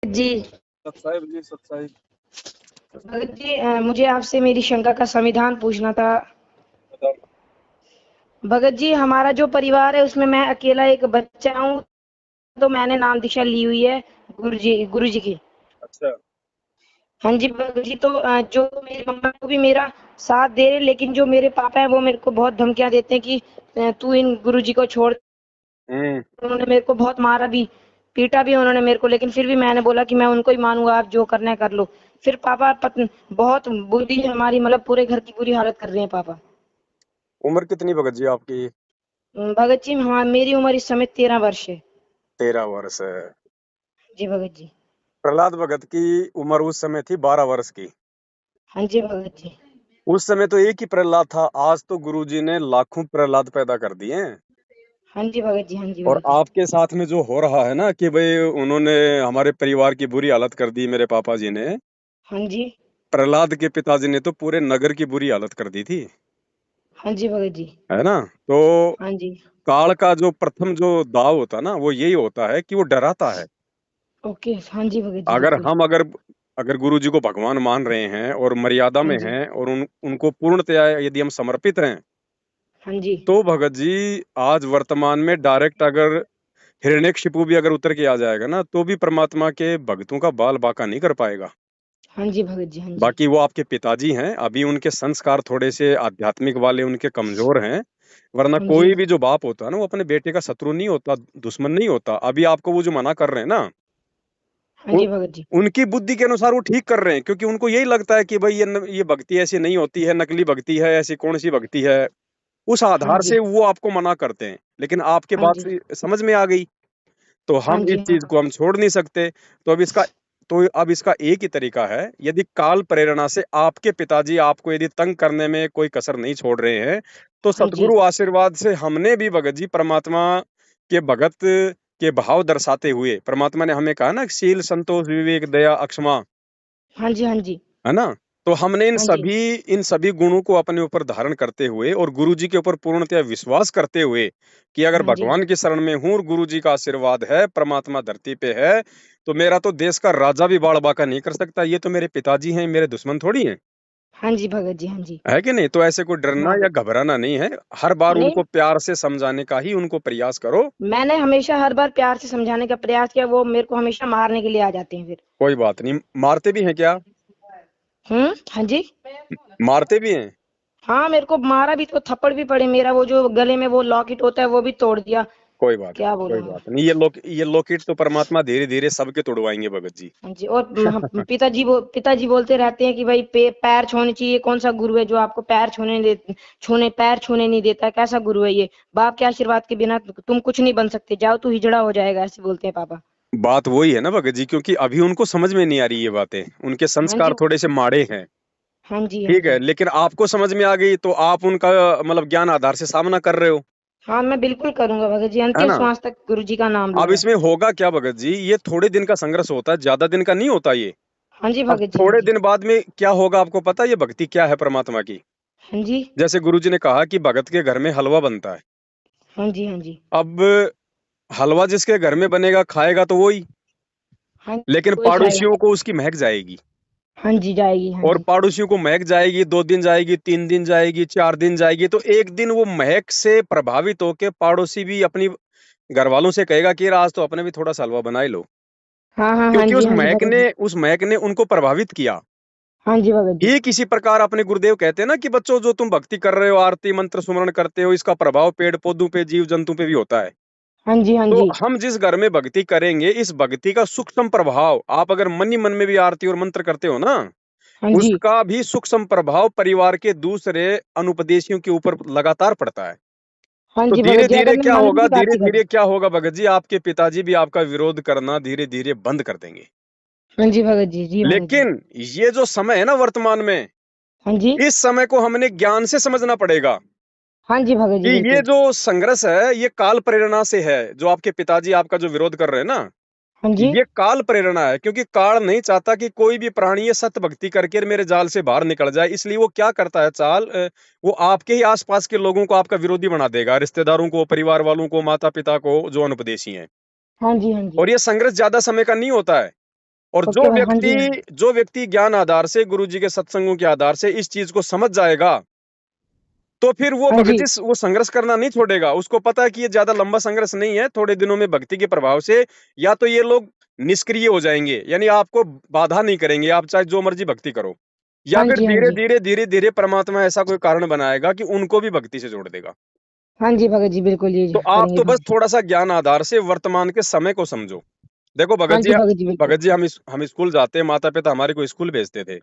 जी। सतसाहिब जी, सतसाहिब। भगत जी, मुझे आपसे मेरी शंका का समाधान पूछना था। बताओ। भगत जी, हमारा जो परिवार है उसमें मैं अकेला एक बच्चा हूँ, तो मैंने नाम दीक्षा ली हुई है गुरु जी की। अच्छा। हाँ जी भगत जी, तो जो मेरी मम्मा को भी मेरा साथ दे रहे, लेकिन जो मेरे पापा हैं वो मेरे को बहुत धमकियां देते हैं कि तू इन गुरु जी को छोड़। हम्म। उन्होंने मेरे को बहुत मारा भी, पीटा भी उन्होंने मेरे को, लेकिन फिर भी मैंने बोला कि मैं उनको ही मानूंगा, आप जो करना है कर लो। फिर पापा बहुत बुरी है हमारी, मतलब पूरे घर की बुरी हालत कर रहे हैं पापा। उम्र कितनी भगत जी आपकी? भगत जी, हाँ मेरी उम्र इस समय 13 वर्ष है। 13 वर्ष है। जी भगत जी। प्रहलाद भगत की उम्र उस समय थी 12 वर्ष की। हाँ जी भगत जी। उस समय तो एक ही प्रहलाद था, आज तो गुरुजी ने लाखों प्रहलाद पैदा कर दिए हैं। हाँ जी भगत जी। हाँ जी और भगत जी। आपके साथ में जो हो रहा है ना कि भाई उन्होंने हमारे परिवार की बुरी हालत कर दी, मेरे पापा जी ने। हाँ जी। प्रहलाद के पिताजी ने तो पूरे नगर की बुरी हालत कर दी थी, हाँ जी भगत जी। है ना? तो हाँ जी। काल का जो प्रथम जो दाव होता है ना, वो यही होता है कि वो डराता है। ओके, हाँ जी भगत जी, अगर बिल्कुल। हम अगर अगर गुरु जी को भगवान मान रहे हैं और मर्यादा हाँ में जी। हैं और उनको पूर्णतया यदि हम समर्पित हैं, हाँ जी। तो भगत जी आज वर्तमान में डायरेक्ट अगर हिरण्यकशिपु भी अगर उतर के आ जाएगा ना, तो भी परमात्मा के भक्तों का बाल बांका नहीं कर पाएगा। हाँ जी भगत जी। हाँ जी। बाकी वो आपके पिताजी हैं, अभी उनके संस्कार थोड़े से आध्यात्मिक वाले उनके कमजोर हैं। वरना हाँ जी। कोई भी जो बाप होता है ना, वो अपने बेटे का शत्रु नहीं होता, दुश्मन नहीं होता। अभी आपको वो जो मना कर रहे हैं ना, हाँ वो जी भगत जी। उनकी बुद्धि के अनुसार वो ठीक कर रहे हैं, क्योंकि उनको यही लगता है कि भाई ये भक्ति ऐसी नहीं होती है, नकली भक्ति है, ऐसी कौन सी भक्ति है। उस हाँ आधार जी। से वो आपको मना करते हैं, लेकिन आपके हाँ बात जी। से समझ में आ गई, तो हाँ हम इस जी। हाँ। चीज को हम छोड़ नहीं सकते। तो अब इसका एक ही तरीका है, यदि काल प्रेरणा से आपके पिताजी आपको यदि तंग करने में कोई कसर नहीं छोड़ रहे हैं, तो हाँ जी। सतगुरु आशीर्वाद से हमने भी भगत जी परमात्मा के भगत के भाव दर्शाते हुए, परमात्मा ने हमें कहा ना, शील संतोष विवेक दया अक्षमा, हाँ जी। हाँ जी। है ना? तो हमने इन हाँ जी। सभी इन सभी गुणों को अपने ऊपर धारण करते हुए और गुरु जी के ऊपर पूर्णतया विश्वास करते हुए कि अगर हाँ जी। भगवान की शरण में हूँ और गुरु जी का आशीर्वाद है, परमात्मा धरती पे है, तो मेरा तो देश का राजा भी बाड़ बांका नहीं कर सकता। ये तो मेरे पिताजी हैं, मेरे दुश्मन थोड़ी हैं, हाँ जी भगत जी। हाँ जी। है कि नहीं? तो ऐसे कोई डरना हाँ। या घबराना नहीं है। हर बार नहीं, उनको प्यार से समझाने का ही उनको प्रयास करो। मैंने हमेशा हर बार प्यार से समझाने का प्रयास किया, वो मेरे को हमेशा मारने के लिए आ जाते हैं फिर। कोई बात नहीं। मारते भी हैं क्या? हाँ जी। मारते भी हैं? हाँ, मेरे को मारा भी, तो थप्पड़ भी पड़े, मेरा वो जो गले में वो लॉकेट होता है वो भी तोड़ दिया। कोई बात क्या नहीं, कोई बोलूं मैं। बात नहीं। ये लॉकेट तो परमात्मा धीरे धीरे सबके तोड़वाएंगे भगत जी। हाँ जी। और पिताजी बोलते रहते हैं कि भाई पैर छूने चाहिए, कौन सा गुरु है जो आपको पैर छूने नहीं देता है, कैसा गुरु है ये। बाप के आशीर्वाद के बिना तुम कुछ नहीं बन सकते, जाओ तू हिजड़ा हो जाएगा, ऐसे बोलते हैं पापा। बात वही है ना भगत जी, क्योंकि अभी उनको समझ में नहीं आ रही ये बातें, उनके हाँ जी। संस्कार थोड़े से माड़े हैं। हाँ जी। हाँ ठीक है, जी। लेकिन आपको समझ में आ गई तो आप उनका मतलब ज्ञान आधार से सामना कर रहे हो, हाँ, मैं बिल्कुल करूंगा भगत जी, है अंतिम ना? श्वास तक गुरु जी का नाम अब लूंगा। इसमें होगा क्या भगत जी, ये थोड़े दिन का संघर्ष होता है, ज्यादा दिन का नहीं होता ये। हाँ जी अब भगत जी। हाँ थोड़े जी। दिन बाद में क्या होगा आपको पता है ये भक्ति क्या है परमात्मा की? हाँ जी। जैसे गुरु जी ने कहा कि भगत के घर में हलवा बनता है। हाँ जी। हाँ जी। अब हलवा जिसके घर में बनेगा खाएगा तो वही, हाँ जी, लेकिन कोई खाएगा। पड़ोसियों को उसकी महक जाएगी। हाँ जी, जाएगी। हाँ और जी। पड़ोसियों को महक जाएगी, 2 दिन जाएगी, 3 दिन जाएगी, 4 दिन जाएगी, तो एक दिन वो महक से प्रभावित होके पड़ोसी भी अपनी घर वालों से कहेगा कि यार आज तो अपने भी थोड़ा सा हलवा बना ही लो, हाँ हाँ। हाँ क्योंकि जी। हाँ जी भगत जी। उस महक ने उनको प्रभावित किया। हाँ जी भगत जी। ये किसी प्रकार अपने गुरुदेव कहते हैं ना कि बच्चों, जो तुम भक्ति कर रहे हो, आरती मंत्र सुमरण करते हो, इसका प्रभाव पेड़ पौधों पे, जीव जंतु पे भी होता है। हाँ जी। हाँ तो जी। हम जिस घर में भक्ति करेंगे, इस भक्ति का सूक्ष्म प्रभाव, आप अगर मन ही मन में भी आरती और मंत्र करते हो ना, हाँ जी। उसका भी सूक्ष्म प्रभाव परिवार के दूसरे अनुपदेशियों के ऊपर लगातार पड़ता है। हाँ तो जी धीरे भगत जी, धीरे अगर मैं क्या मन में होगा, भी धीरे आरती करूँ। धीरे क्या होगा भगत जी, आपके पिताजी भी आपका विरोध करना धीरे धीरे बंद कर देंगे। हाँ जी भगत जी। जी भगत जी। लेकिन ये जो समय है ना वर्तमान में, हाँ जी। इस समय को हमने ज्ञान से समझना पड़ेगा हाँ जी भगत कि जी, ये बिल्कुल। जो संघर्ष है, ये काल प्रेरणा से है। जो आपके पिताजी आपका जो विरोध कर रहे हैं ना, हाँ जी। ये काल प्रेरणा है, क्योंकि काल नहीं चाहता कि कोई भी प्राणी ये सत्य भक्ति करके मेरे जाल से बाहर निकल जाए। इसलिए वो क्या करता है, वो आपके ही आसपास के लोगों को आपका विरोधी बना देगा, रिश्तेदारों को, परिवार वालों को, माता पिता को, जो अनुपदेशी हैं। हाँ जी। हाँ जी। और ये संघर्ष ज्यादा समय का नहीं होता है। और ओके भाई, हाँ जी, जो व्यक्ति ज्ञान आधार से, गुरु जी के सत्संगों के आधार से इस चीज को समझ जाएगा, तो फिर वो हाँ भगत जी, जी वो संघर्ष करना नहीं छोड़ेगा। उसको पता है कि ये ज्यादा लंबा संघर्ष नहीं है, थोड़े दिनों में भक्ति के प्रभाव से या तो ये लोग निष्क्रिय हो जाएंगे, यानी आपको बाधा नहीं करेंगे, आप चाहे जो मर्जी भक्ति करो, या हाँ फिर जी, हाँ जी, धीरे धीरे परमात्मा ऐसा कोई कारण बनाएगा कि उनको भी भक्ति से जोड़ देगा। हाँ जी भगत जी, बिल्कुल ये तो आप करेंगे तो बस भगत। थोड़ा सा ज्ञान आधार से वर्तमान के समय को समझो। देखो हाँ जी भगत जी, बिल्कुल। भगत जी हम स्कूल जाते हैं, माता पिता हमारे को स्कूल भेजते थे।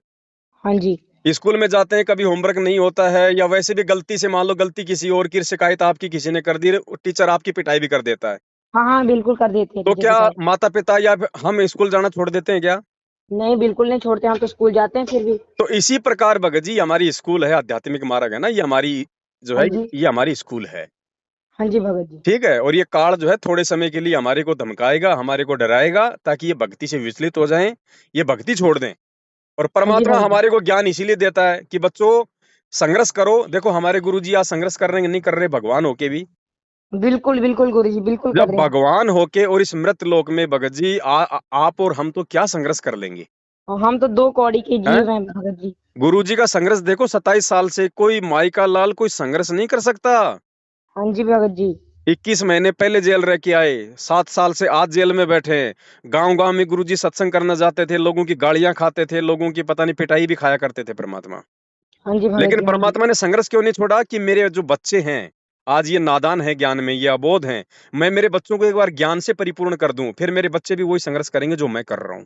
हाँ जी, स्कूल में जाते हैं, कभी होमवर्क नहीं होता है, या वैसे भी गलती से मान लो गलती किसी और की, शिकायत आपकी किसी ने कर दी, टीचर आपकी पिटाई भी कर देता है, हाँ, हाँ, बिल्कुल कर देते हैं तो टीचर क्या पिटाई। माता पिता या फिर हम स्कूल जाना छोड़ देते हैं क्या? नहीं, बिल्कुल नहीं छोड़ते, हम तो स्कूल जाते हैं फिर भी। तो इसी प्रकार भगत जी हमारी स्कूल है, आध्यात्मिक मार्ग है ना, ये हमारी जो हाँ है, जी, ये हमारी स्कूल है। हाँ जी भगत जी, ठीक है, और ये काल जो है थोड़े समय के लिए हमारे को धमकाएगा, हमारे को डराएगा, ताकि ये भक्ति से विचलित हो जाएं, ये भक्ति छोड़ दें। और हाँ जी परमात्मा भगत जी, हमारे को ज्ञान इसीलिए देता है कि बच्चों संघर्ष करो। देखो हमारे गुरुजी आज संघर्ष कर रहे हैं, नहीं कर रहे, भगवान होके भी। बिल्कुल, बिल्कुल गुरु जी, बिल्कुल कर जब रहे हैं। भगवान होके और इस मृत लोक में भगत जी आप और हम तो क्या संघर्ष कर लेंगे? और हम तो 2 कौड़ी के हैं? जीव हैं भगत जी। गुरु जी का संघर्ष देखो, 27 साल से कोई माई का लाल कोई संघर्ष नहीं कर सकता। हाँ जी भगत जी, 21 महीने पहले जेल रह के आए, 7 साल से आज जेल में बैठे हैं। गांव गांव में गुरु जी सत्संग करना जाते थे, लोगों की गालियां खाते थे, लोगों की पता नहीं पिटाई भी खाया करते थे परमात्मा। हाँ जी भगत लेकिन जी, हाँ जी, परमात्मा ने संघर्ष क्यों नहीं छोड़ा कि मेरे जो बच्चे हैं, आज ये नादान है ज्ञान में, ये अबोध हैं, मैं मेरे बच्चों को एक बार ज्ञान से परिपूर्ण कर दूं, फिर मेरे बच्चे भी वही संघर्ष करेंगे जो मैं कर रहा हूं।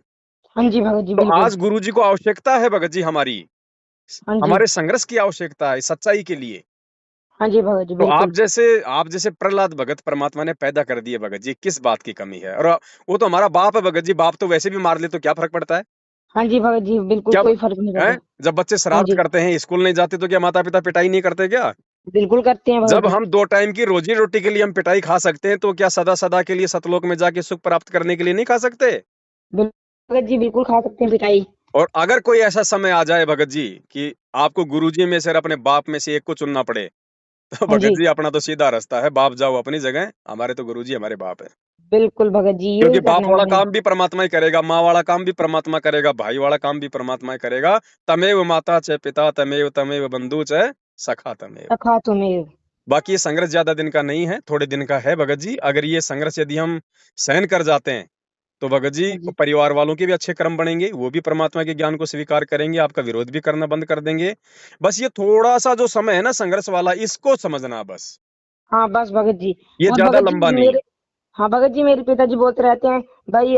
हाँ जी भगत जी, तो बिल्कुल। आज गुरु जी को आवश्यकता है भगत जी हमारी, हाँ जी, हमारे संघर्ष की आवश्यकता है सच्चाई के लिए। हाँ जी भगत जी, तो बिल्कुल। आप जैसे प्रहलाद भगत परमात्मा ने पैदा कर दिए भगत जी, किस बात की कमी है? और वो तो हमारा बाप है भगत जी, बाप तो वैसे भी मार ले तो क्या फर्क पड़ता है? हाँ जी भगत जी, बिल्कुल क्या कोई फ़र्क नहीं है? पड़ता। जब बच्चे हाँ शरारत जी, करते हैं, स्कूल नहीं जाते, तो क्या माता पिता पिटाई नहीं करते क्या? बिल्कुल करते हैं भगत जब जी। हम 2 टाइम की रोजी रोटी के लिए हम पिटाई खा सकते हैं, तो क्या सदा सदा के लिए सतलोक में जाके सुख प्राप्त करने के लिए नहीं खा सकते? भगत जी, बिल्कुल खा सकते हैं पिटाई। और अगर कोई ऐसा समय आ जाए भगत जी कि आपको गुरुजी में से अपने बाप में से एक को चुनना पड़े, तो हाँ भगत जी, जी अपना तो सीधा रास्ता है, बाप जाओ अपनी जगह, हमारे तो गुरुजी हमारे बाप है। बिल्कुल भगत जी, क्योंकि यही बाप करना है वाला मैंने। काम भी परमात्मा ही करेगा, माँ वाला काम भी परमात्मा करेगा, भाई वाला काम भी परमात्मा ही करेगा। तमेव माता च पिता तमेव तमेव बंधु च सखा तमेव। सखा तुम्हें। बाकी ये संघर्ष ज्यादा दिन का नहीं है, थोड़े दिन का है भगत जी। अगर ये संघर्ष यदि हम सहन कर जाते हैं, तो भगत जी हाँ जी, परिवार वालों के भी अच्छे कर्म बनेंगे, वो भी परमात्मा के ज्ञान को स्वीकार करेंगे, आपका विरोध भी करना बंद कर देंगे। बस ये थोड़ा सा जो समय है ना संघर्ष वाला, इसको समझना बस, हाँ, बस भगत जी। ये और ज्यादा भगत जी लंबा नहीं है। मेरे हाँ, भगत जी मेरे पिताजी बोलते रहते हैं, भाई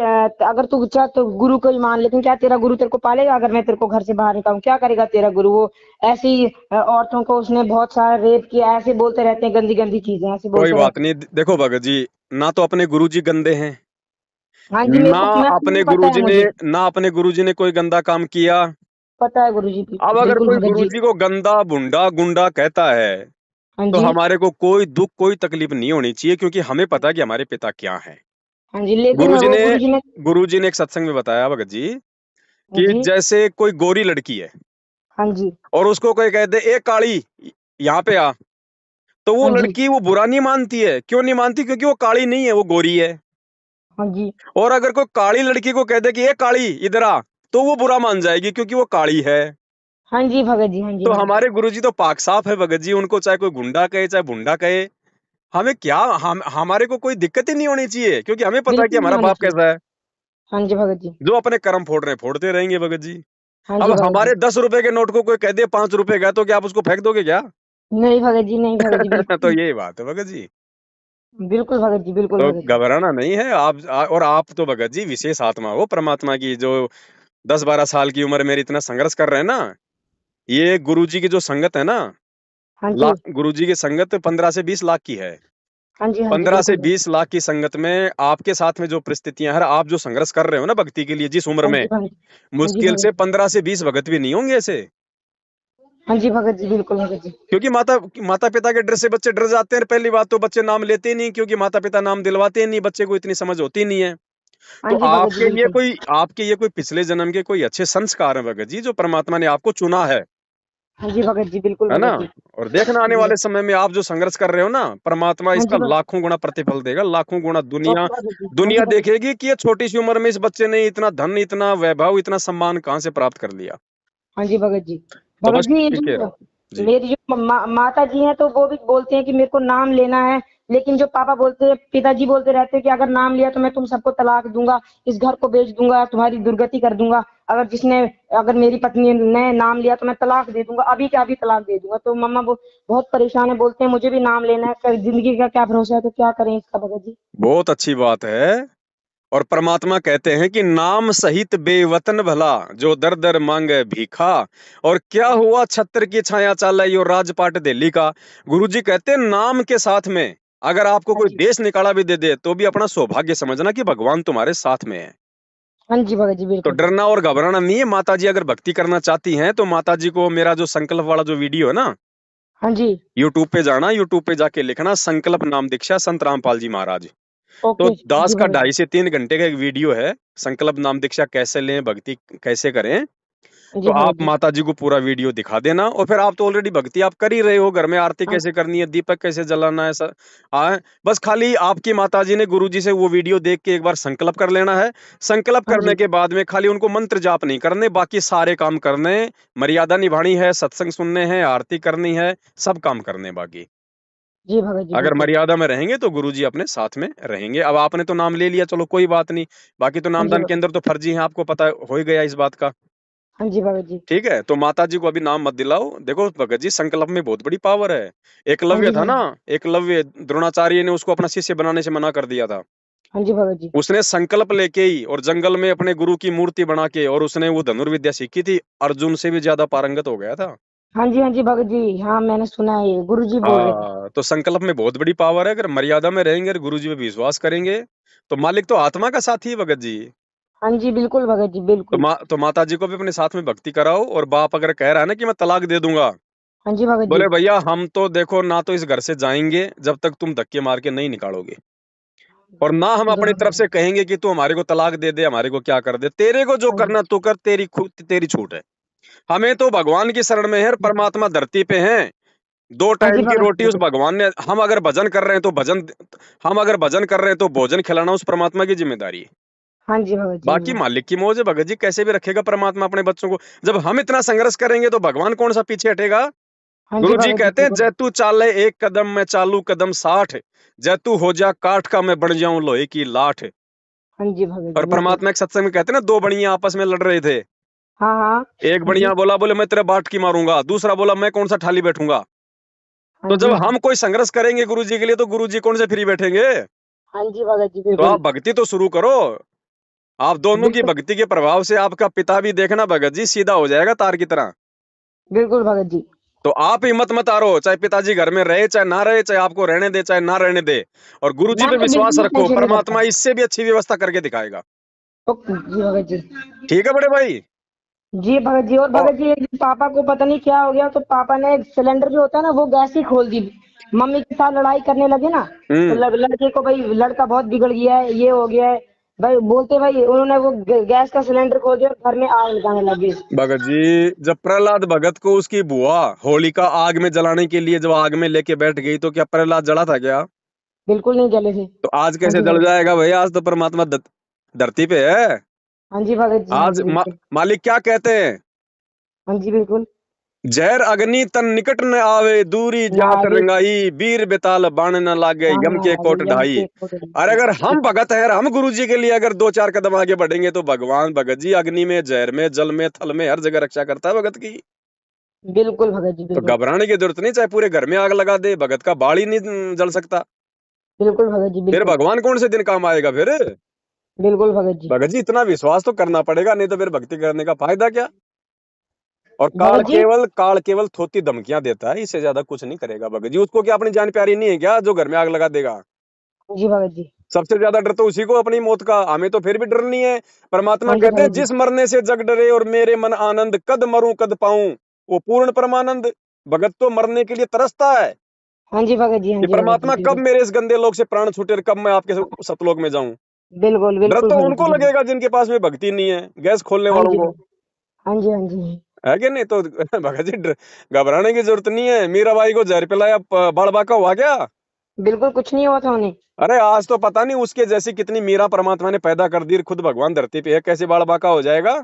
अगर तू चाह तो गुरु को ही मान, लेकिन क्या तेरा गुरु तेरे को पालेगा अगर मैं तेरे को घर से बाहर निकालूं? क्या करेगा तेरा गुरु? वो ऐसी औरतों को उसने बहुत सारा रेप किया, ऐसे बोलते रहते हैं, गंदी गंदी चीजें ऐसे कोई बोलते बात रहते हैं। नहीं, देखो भगत जी, ना तो अपने गुरुजी गंदे हैं, हाँ जी, मेरे ना को मैं अपने पता है गुरुजी ने मुझे। ना अपने गुरुजी ने कोई गंदा काम किया। पता है गुरु जी, अब अगर बिल्कुल कोई भगत जी। गुरुजी को गंदा भुंडा गुंडा कहता है, हाँ तो जी, हमारे को कोई दुख कोई तकलीफ नहीं होनी चाहिए, क्योंकि हमें पता है कि हमारे पिता क्या है। हाँ जी, लेकिन गुरुजी वो ने गुरु जी ने गुरुजी ने एक सत्संग में बताया भगत जी हाँ कि जी, जैसे कोई गोरी लड़की है, हाँ जी, और उसको कोई कह दे ए काली यहाँ पे आ, तो वो हाँ जी, लड़की वो बुरा नहीं मानती है। क्यों नहीं मानती? क्योंकि वो काली नहीं है, वो गोरी है। हाँ जी, और अगर कोई काली लड़की को कह दे कि ए काली इधर आ, तो वो बुरा मान जाएगी, क्योंकि वो काली है। हाँ जी भगत जी, हाँ जी, तो हाँ जी, हमारे गुरुजी तो पाक साफ है भगत जी, उनको चाहे कोई गुंडा कहे चाहे भुंडा कहे, हमें क्या, हमारे को कोई दिक्कत ही नहीं होनी चाहिए, क्योंकि हमें पता है कि बिल्कुल नहीं हमारा होनी बाप चाहिए। कैसा है। हाँ जी भगत जी, जो अपने कर्म फोड़ रहे हैं फोड़ते रहेंगे भगत जी। हाँ अब जी भगत जी। हमारे 10 रुपए के नोट को कोई कह दे 5 रुपए का, तो क्या आप उसको फेंक दोगे क्या? नहीं भगत जी, नहीं भगत जी, तो बिल्कुल यही बात है भगत जी। बिल्कुल भगत जी, बिल्कुल तो भगत जी। घबराना नहीं है आप, और आप तो भगत जी विशेष आत्मा हो परमात्मा की, जो 10-12 साल की उम्र में इतना संघर्ष कर रहे हैं ना। ये गुरु जी की जो संगत है ना, हाँ जी, गुरु जी की संगत 15 से 20 लाख की है। हाँ जी, हाँ जी, 15 से बिल्कुल भगत। 20 लाख की संगत में आपके साथ में जो परिस्थितियां हैं, आप जो संघर्ष कर रहे हो ना भक्ति के लिए जिस उम्र हाँ में, जी भगत, हाँ जी मुश्किल भगत से जी, 15 से 20 भगत भी नहीं होंगे ऐसे। हाँ जी भगत जी, बिल्कुल भगत जी, क्योंकि माता पिता के डर से बच्चे डर जाते हैं। पहली बात तो बच्चे नाम लेते ही नहीं, क्योंकि माता पिता नाम दिलवाते ही नहीं, बच्चे को इतनी समझ होती नहीं है। हाँ तो जी भगत जी, बिल्कुल। आपके ये कोई पिछले जन्म के कोई अच्छे संस्कार हैं भगत जी, जो परमात्मा ने आपको चुना है। हाँ जी भगत जी, बिल्कुल है ना? भगत जी। और देखना आने जी वाले समय में आप जो संघर्ष कर रहे हो ना, परमात्मा हाँ इसका जी भगत। लाखों गुना प्रतिफल देगा, लाखों गुना। दुनिया ओके भगत जी, हाँ जी दुनिया भगत। देखेगी कि ये छोटी सी उम्र में इस बच्चे ने इतना धन, इतना वैभव, इतना सम्मान कहाँ से प्राप्त कर लिया। हाँ जी भगत जी। तो भगत बस जी, ये टिके जो रहो जी। मेरी जो माता जी हैं तो वो भी बोलते हैं कि मेरे को नाम लेना है, लेकिन जो पापा बोलते हैं, पिताजी बोलते रहते हैं कि अगर नाम लिया तो मैं तुम सबको तलाक दूंगा, इस घर को बेच दूंगा, तुम्हारी दुर्गति कर दूंगा। अगर मेरी पत्नी ने नाम लिया तो मैं तलाक दे दूंगा, अभी के अभी तलाक दे दूंगा। तो मम्मा वो बहुत परेशान है, बोलते हैं मुझे भी नाम लेना है, जिंदगी का क्या भरोसा है, तो क्या करें इसका भगत जी। बहुत अच्छी बात है। और परमात्मा कहते हैं कि नाम सहित बेवतन भला, जो दर दर मांगे भीखा। और क्या हुआ छत्र की छाया चाला यो राजपाट दिल्ली का। गुरुजी कहते हैं नाम के साथ में अगर आपको हाँ कोई जी। देश निकाला भी दे दे तो भी अपना सौभाग्य समझना कि भगवान तुम्हारे साथ में है। हाँ जी भगत जी, तो बिल्कुल। डरना और घबराना नहीं है। माता जी अगर भक्ति करना चाहती हैं तो माता जी को मेरा जो संकल्प वाला जो वीडियो है ना, हाँ जी। यूट्यूब पे जाना, यूट्यूब पे जाके लिखना संकल्प नाम दीक्षा संत रामपाल जी महाराज। तो ओके दास जी का भगत जी। 2.5 से 3 घंटे का एक वीडियो है, संकल्प नाम दीक्षा कैसे लें, भक्ति कैसे करें। तो जी भगत आप जी। माता जी को पूरा वीडियो दिखा देना। और फिर आप तो ऑलरेडी भक्ति आप कर ही रहे हो, घर में आरती हाँ कैसे करनी है, दीपक कैसे जलाना है, बस खाली आपकी माता जी ने गुरु जी से वो वीडियो देख के एक बार संकल्प कर लेना है। संकल्प हाँ करने जी। के बाद में खाली उनको मंत्र जाप नहीं करने, बाकी सारे काम करने। मर्यादा निभानी है, सत्संग सुनने हैं, आरती करनी है, सब काम करने बाकी। जी भगत जी, अगर बिल्कुल। मर्यादा में रहेंगे तो गुरुजी अपने साथ में रहेंगे। अब आपने तो नाम ले लिया, चलो कोई बात नहीं। बाकी तो हाँ जी नामदान के अंदर तो फर्जी है, आपको पता हो ही गया इस बात का। हाँ जी भगत जी। ठीक है, तो माता जी को अभी नाम मत दिलाओ। देखो भगत जी, संकल्प में बहुत बड़ी पावर है। हाँ एकलव्य जी, था हाँ ना, जी। एकलव्य द्रोणाचार्य ने उसको अपना शिष्य बनाने से मना कर दिया था। हाँ जी भगत जी। उसने संकल्प लेके ही और जंगल में अपने गुरु की मूर्ति बना के और उसने वो धनुर्विद्या सीखी थी, अर्जुन से भी ज्यादा पारंगत हो गया था। हाँ जी भगत जी, हाँ मैंने सुना है, ये गुरु जी बोल रहे थे। हाँ, तो संकल्प में बहुत बड़ी पावर है। अगर मर्यादा में रहेंगे और गुरु जी पे विश्वास करेंगे तो मालिक तो आत्मा का साथी है भगत जी। हाँ जी, बिल्कुल भगत जी, तो बिल्कुल। माता जी को भी अपने साथ में भक्ति कराओ। और बाप अगर कह रहा है ना कि मैं तलाक दे दूंगा, हाँ जी भगत जी। बोले भैया हम तो देखो ना तो इस घर से जाएंगे जब तक तुम धक्के मार के नहीं निकालोगे, और ना हम ठीक है अपनी भगत तरफ जी। से कहेंगे कि तू हमारे को तलाक दे दे, हमारे को क्या कर दे। तेरे को जो हाँ जी। करना तू कर, तेरी खुद तेरी छूट है। हमें तो भगवान की शरण में है और परमात्मा धरती पे है। दो हाँ जी टाइम की भगत रोटी जी, उस भगवान ने, हम अगर भजन कर रहे हैं तो भजन, हम अगर भजन कर रहे हैं तो भोजन खिलाना उस परमात्मा की जिम्मेदारी है। हाँ जी भगत जी, बाकी मालिक की मौज है भगत जी, कैसे भी रखेगा परमात्मा अपने बच्चों को। जब हम इतना संघर्ष करेंगे तो भगवान कौन सा पीछे हटेगा। हाँ जी गुरु जी भगत जी, कहते हैं बिल्कुल। जैतू चाले एक कदम मैं चालू कदम 60, जैतू हो जा काठ का मैं बन जाऊं लोहे की लाठ। हाँ जी भगत जी, और बिल्कुल। परमात्मा एक सत्संग में कहते हैं ना, दो बढ़िया आपस में लड़ रहे थे। हाँ हाँ। एक हाँ बढ़िया जी। बोला, बोले मैं तेरे बाट की मारूंगा, दूसरा बोला मैं कौन सा ठाली बैठूंगा। हाँ तो जब जी। हम कोई संघर्ष करेंगे गुरु जी के लिए तो गुरु जी कौन से फ्री बैठेंगे। हाँ जी भगत जी, तो आप बिल्कुल। भक्ति तो शुरू करो। आप दोनों की बिल्कुल। भक्ति के प्रभाव से आपका पिता भी देखना भगत जी सीधा हो जाएगा तार की तरह। बिल्कुल भगत जी। तो आप हिम्मत मत हारो, चाहे पिताजी घर में रहे चाहे ना रहे, चाहे आपको रहने दे चाहे ना रहने दे। और गुरु जी मैं पे तो विश्वास बिल्कुल भी रखो, टेंशन नहीं परमात्मा करता। इससे भी अच्छी व्यवस्था करके दिखाएगा। ओके जी भगत जी। ठीक है बड़े भाई। जी भगत जी, और और भगत जी एक दिन पापा को पता नहीं क्या हो गया, तो पापा ने सिलेंडर जो होता है ना वो गैस ही खोल दी। मम्मी के साथ लड़ाई करने लगे ना, तो हम्म लड़के को भाई लड़का बहुत बिगड़ गया है, ये हो गया है भाई, बोलते भाई उन्होंने वो गैस का सिलेंडर खोल दिया और घर में आग लगाने लगे। भगत जी, जब प्रहलाद भगत को उसकी बुआ होलिका आग में जलाने के लिए जब आग में लेके बैठ गई तो क्या प्रहलाद जला था क्या। बिल्कुल नहीं जले थे। तो आज हाँ कैसे जी जल भगत। जाएगा भैया, आज तो परमात्मा धरती पे है। हाँ जी भगत जी, हाँ आज जी बिल्कुल। मालिक क्या कहते हैं, हाँ जी बिल्कुल। जहर अग्नि तन निकट न आवे, दूरी ना जात आगे रंगाई, वीर बेताल बाण न लागे, यम जानना के आगे कोट यम ढाई। के कोटड़ी। और अगर हम बिल्कुल। भगत हैं और हम गुरु जी के लिए अगर 2-4 कदम आगे बढ़ेंगे तो भगवान भगत जी अग्नि में, जहर में, जल में, थल में हर जगह रक्षा करता है भगत की। बिल्कुल भगत जी, तो बिल्कुल। घबराने की जरूरत नहीं, चाहे पूरे घर में आग लगा दे, भगत का बाल ही नहीं जल सकता। बिल्कुल भगत जी, फिर बिल्कुल। भगवान कौन से दिन काम आएगा फिर। बिल्कुल भगत जी। भगत जी इतना विश्वास तो करना पड़ेगा, नहीं तो फिर भक्ति करने का फायदा क्या। और भगत जी। काल केवल थोती धमकियां देता है, इससे ज्यादा कुछ नहीं करेगा भगत जी। उसको क्या अपनी जान प्यारी नहीं है क्या जो घर में आग लगा देगा। जी भगत जी। सबसे ज्यादा डर तो उसी को अपनी मौत का, हमें तो फिर भी डर नहीं है। परमात्मा हाँ जी कहते हैं भगत जी। जिस मरने से जग डरे और मेरे मन आनंद, कद मरूं कद पाऊं वो पूर्ण परमानंद। भगत तो मरने के लिए तरसता है हाँ जी भगत जी। हाँ कि जी भगत जी, परमात्मा कब बिल्कुल। मेरे इस गंदे लोक से प्राण छूटे और कब मैं आपके सतलोक में जाऊं। बिल्कुल डर बिल्कुल तो भगत जी, उनको बिल्कुल। लगेगा जिनके पास में भक्ति नहीं है, गैस खोलने हाँ वालों जी को। भगत। हाँ जी, हाँ जी। है कि नहीं? तो भगत जी घबराने की जरूरत नहीं है। मीराबाई को जहर पिलाया, बड़बाका हुआ क्या? बिल्कुल कुछ नहीं हुआ था उन्हें। अरे आज तो पता नहीं उसके जैसी कितनी मीरा परमात्मा ने पैदा कर दी, खुद भगवान धरती पे है, कैसे बड़बाका हो जाएगा?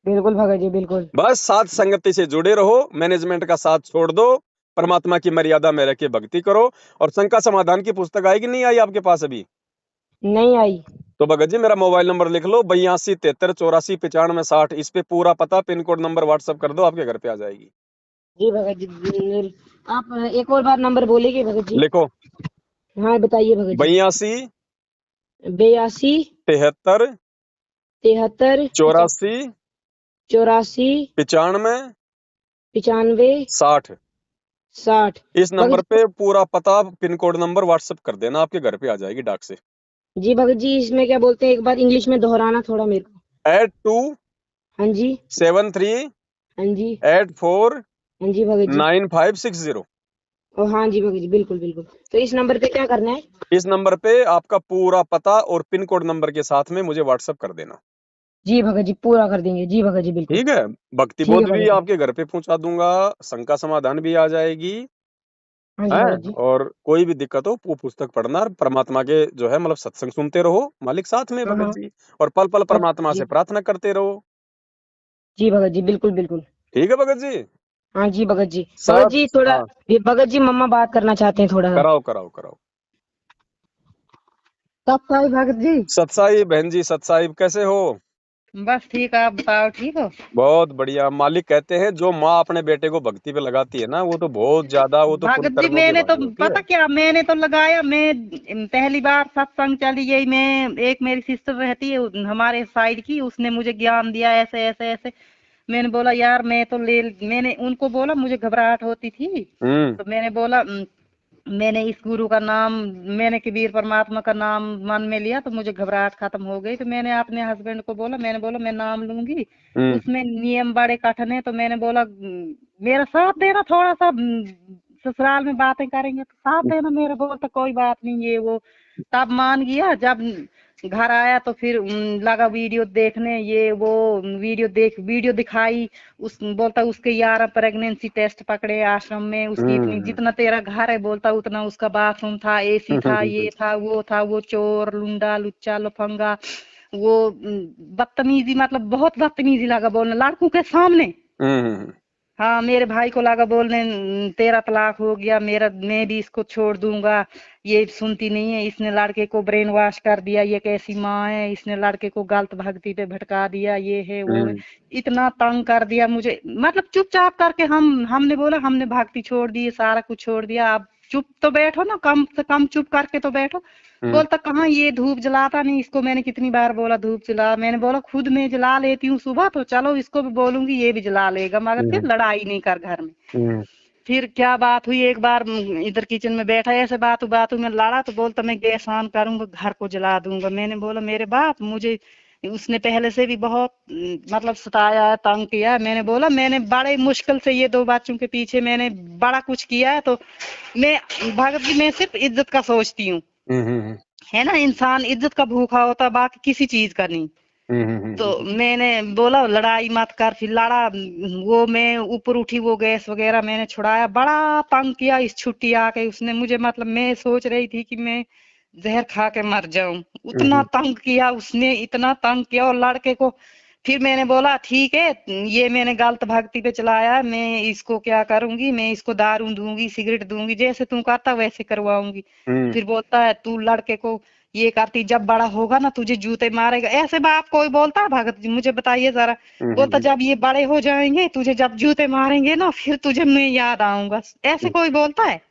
बिल्कुल भगत जी बिल्कुल। बस साथ संगति से जुड़े रहो, मैनेजमेंट का साथ छोड़ दो, परमात्मा की मर्यादा में रह के भक्ति करो। और शंका समाधान की पुस्तक आएगी, नहीं आई आपके पास अभी? नहीं आई। तो भगत जी मेरा मोबाइल नंबर लिख लो, 82 73 84 95 60। इस पे पूरा पता, पिन कोड, नंबर व्हाट्सअप कर दो, आपके घर पे आ जाएगी। जी भगत जी आप एक और बार नंबर बोलेंगे भगत जी? लिखो, हाँ बताइए भगत जी। 82 82 73 73 84 84 95 95 60। 60। इस भगत नंबर पे पूरा पता, पिन कोड, नंबर व्हाट्सअप कर देना, आपके घर पे आ जाएगी डाक से। जी भगत जी इसमें क्या बोलते हैं, एक बार इंग्लिश में दोहराना थोड़ा मेरे को। 82 हाँ जी। 73 हाँ जी। 84 हाँ जी भगत जी। 9560। ओ हाँ जी भगत जी बिल्कुल बिल्कुल। तो इस नंबर पे क्या करना है? इस नंबर पे आपका पूरा पता और पिन कोड नंबर के साथ में मुझे व्हाट्सअप कर देना। जी भगत जी पूरा कर देंगे जी भगत जी बिल्कुल। ठीक है? भक्ति ठीक है बोध भी भगत जी। आपके घर पे पहुंचा दूंगा, शंका समाधान भी आ जाएगी। हाँ जी है? भगत जी। और कोई भी दिक्कत हो वो पुस्तक पढ़ना, और परमात्मा के जो है मतलब सत्संग सुनते रहो, मालिक साथ में है हाँ भगत हाँ। जी। और पल पल हाँ परमात्मा जी। से प्रार्थना करते रहो। जी भगत जी बिल्कुल बिल्कुल। ठीक है भगत जी? हाँ जी भगत जी। भगत साथ, जी थोड़ा, हाँ, ये भगत जी मम्मा बात करना चाहते हैं थोड़ा सा। कराओ कराओ कराओ। कब का है भगत जी? सतसाहिब बहन जी, सतसाहिब कैसे हो? बस ठीक, आप बताओ ठीक हो? बहुत बढ़िया। मालिक कहते हैं जो माँ अपने बेटे को भक्ति पे लगाती है ना, वो तो बहुत ज्यादा, वो तो पुण्य भगत जी कर्मों की मैंने तो भागी होती है। पता क्या, मैंने तो लगाया, मैं पहली बार सत्संग चली गई, मैं एक मेरी सिस्टर रहती है हमारे साइड की, उसने मुझे ज्ञान दिया ऐसे ऐसे ऐसे। मैंने बोला यार मैं तो ले, मैंने उनको बोला मुझे घबराहट होती थी, हम्म तो मैंने बोला मैंने इस गुरु का नाम, मैंने कबीर परमात्मा का नाम मन में लिया तो मुझे घबराहट खत्म हो गई। तो मैंने अपने हस्बैंड को बोला, मैंने बोला मैं नाम लूंगी, हम्म उसमें नियम बड़े कठिन है, तो मैंने बोला मेरा साथ देना थोड़ा सा, ससुराल में बातें करेंगे तो साथ देना मेरा। बोलता कोई बात नहीं ये वो। तब मान गया। जब घर आया तो फिर लगा वीडियो देखने, ये वो वीडियो दिखाई। उस बोलता उसके 11 प्रेगनेंसी टेस्ट पकड़े आश्रम में, उसकी इतनी, हम्म जितना तेरा घर है बोलता उतना उसका बाथरूम था, एसी था, ये था वो चोर लुंडा लुच्चा लफंगा, वो बदतमीजी, मतलब बहुत बदतमीजी लगा बोलने लड़कों के सामने। हम्म हाँ मेरे भाई को लगा बोलने तेरा तलाक हो गया, मेरा, मैं भी इसको छोड़ दूंगा, ये सुनती नहीं है, इसने लड़के को ब्रेन वॉश कर दिया, ये कैसी माँ है, इसने लड़के को गलत भक्ति पे भटका दिया, ये है वो है। हम्म इतना तंग कर दिया मुझे, मतलब चुपचाप करके हमने बोला हमने भक्ति छोड़ दी, सारा कुछ छोड़ दिया, अब चुप तो बैठो ना, कम से कम चुप करके तो बैठो। हम्म बोलता कहाँ, ये धूप जलाता नहीं, इसको मैंने कितनी बार बोला धूप जला, मैंने बोला खुद मैं जला लेती हूँ सुबह, तो चलो इसको भी बोलूंगी ये भी जला लेगा, मगर फिर हम्म लड़ाई नहीं कर घर में। हम्म फिर क्या बात हुई, एक बार इधर किचन में बैठा, ऐसे बात में लड़ा, तो बोलता मैं गैस ऑन करूंगा, घर को जला दूंगा। मैंने बोला मेरे बाप, मुझे उसने पहले से भी बहुत मतलब सताया है, तंग किया है। मैंने बोला मैंने बड़े मुश्किल से ये 2 बच्चों के पीछे मैंने बड़ा कुछ किया है, तो मैं, भगत जी मैं सिर्फ इज्जत का सोचती हूँ, हम्म है ना, इंसान इज्जत का भूखा होता, बाकी किसी चीज का नहीं। तो मैंने बोला लड़ाई मत कर, फिर लड़ा वो, मैं ऊपर उठी, वो गैस वगैरह मैंने छुड़ाया, बड़ा तंग किया इस छुट्टी आके उसने मुझे, मतलब मैं सोच रही थी कि मैं जहर खा के मर जाऊं, उतना तंग किया उसने, इतना तंग किया। और लड़के को फिर मैंने बोला ठीक है, ये मैंने गलत भक्ति पे चलाया, मैं इसको क्या करूंगी, मैं इसको दारू दूंगी, सिगरेट दूंगी, जैसे तू करता वैसे करवाऊंगी। फिर बोलता है तू लड़के को ये करती, जब बड़ा होगा ना तुझे जूते मारेगा, ऐसे बाप कोई बोलता है भगत जी, मुझे बताइए जरा। बोलता जब ये बड़े हो जाएंगे तुझे जब जूते मारेंगे ना, फिर तुझे मैं याद आऊंगा, ऐसे कोई बोलता है?